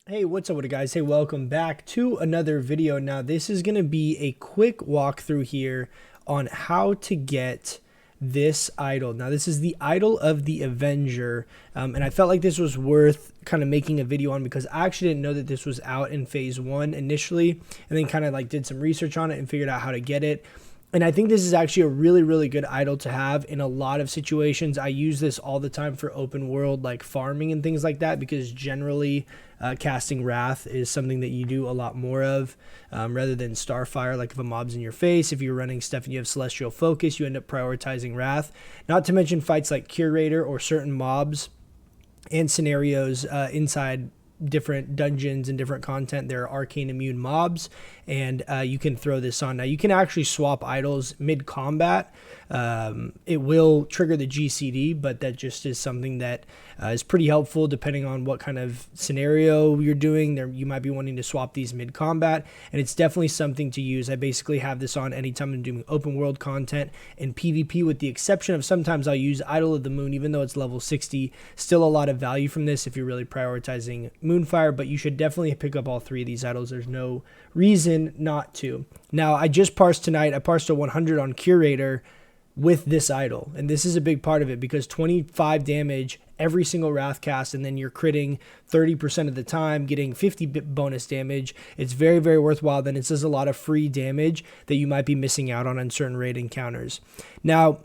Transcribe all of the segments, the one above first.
Hey, what's up guys? Hey, welcome back to another video. Now, this is going to be a quick walkthrough here on how to get this idol. Now, this is the Idol of the Avenger, and I felt like this was worth kind of making a video on because I actually didn't know that this was out in phase 1 initially, and then kind of like did some research on it and figured out how to get it. And I think this is actually a really good idol to have in a lot of situations. I use this all the time for open world like farming and things like that because generally casting Wrath is something that you do a lot more of rather than Starfire. Like if a mob's in your face, if you're running stuff and you have Celestial Focus, you end up prioritizing Wrath. Not to mention fights like Curator or certain mobs and scenarios inside different dungeons and different content. There are arcane immune mobs, and you can throw this on. Now you can actually swap idols mid combat. It will trigger the GCD, but that just is something that is pretty helpful depending on what kind of scenario you're doing. There you might be wanting to swap these mid combat, and it's definitely something to use. I basically have this on anytime I'm doing open world content and PvP, with the exception of sometimes I'll use Idol of the Moon, even though it's level 60. Still a lot of value from this if you're really prioritizing Moonfire, but you should definitely pick up all three of these idols. There's no reason not to. Now, I just parsed tonight. I parsed a 100 on Curator with this idol, and this is a big part of it because 25 damage every single Wrath cast, and then you're critting 30% of the time, getting 50 bonus damage. It's very worthwhile. Then it says a lot of free damage that you might be missing out on certain raid encounters. Now,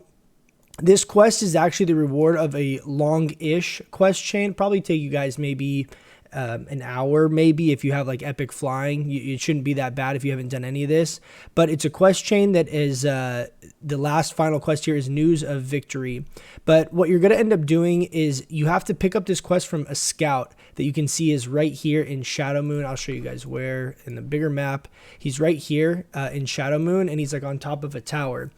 this quest is actually the reward of a long-ish quest chain. Probably take you guys maybe an hour, maybe, if you have like epic flying. It shouldn't be that bad if you haven't done any of this. But it's a quest chain that is the last final quest here is News of Victory. But what you're going to end up doing is you have to pick up this quest from a scout that you can see is right here in Shadow Moon. I'll show you guys where in the bigger map. He's right here in Shadow Moon, and he's like on top of a tower.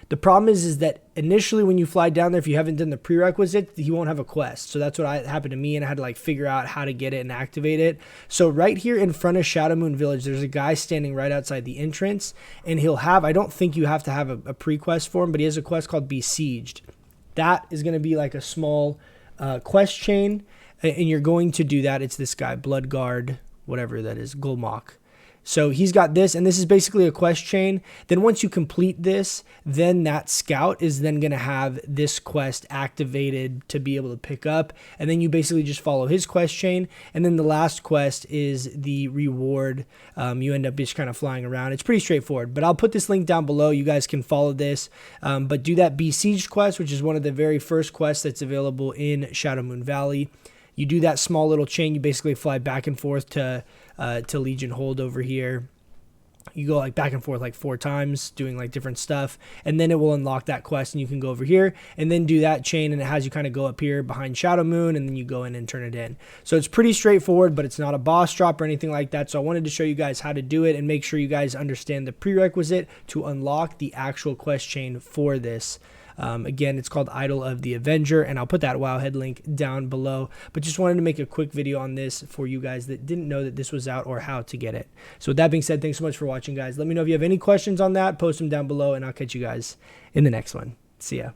The problem is that initially when you fly down there, if you haven't done the prerequisite, he won't have a quest. So that's what happened to me, and I had to like figure out how to get it and activate it. So right here in front of Shadow Moon Village, there's a guy standing right outside the entrance, and he'll have, I don't think you have to have a pre-quest for him, but he has a quest called Besieged. That is going to be like a small quest chain, and you're going to do that. It's this guy, Bloodguard, whatever that is, Gulmok. So he's got this, and this is basically a quest chain. Then once you complete this, then that scout is then going to have this quest activated to be able to pick up. And then you basically just follow his quest chain. And then the last quest is the reward. You end up just kind of flying around. It's pretty straightforward, but I'll put this link down below. You guys can follow this, but do that Besieged quest, which is one of the very first quests that's available in Shadow Moon Valley. You do that small little chain. You basically fly back and forth to Legion Hold over here. You go like back and forth like 4 times doing like different stuff, and then it will unlock that quest, and you can go over here and then do that chain, and it has you kind of go up here behind Shadow Moon, and then you go in and turn it in. So it's pretty straightforward, but it's not a boss drop or anything like that. So I wanted to show you guys how to do it and make sure you guys understand the prerequisite to unlock the actual quest chain for this. Again, it's called Idol of the Avenger, and I'll put that Wowhead link down below. But just wanted to make a quick video on this for you guys that didn't know that this was out or how to get it. So with that being said, thanks so much for watching, guys. Let me know if you have any questions on that. Post them down below, and I'll catch you guys in the next one. See ya.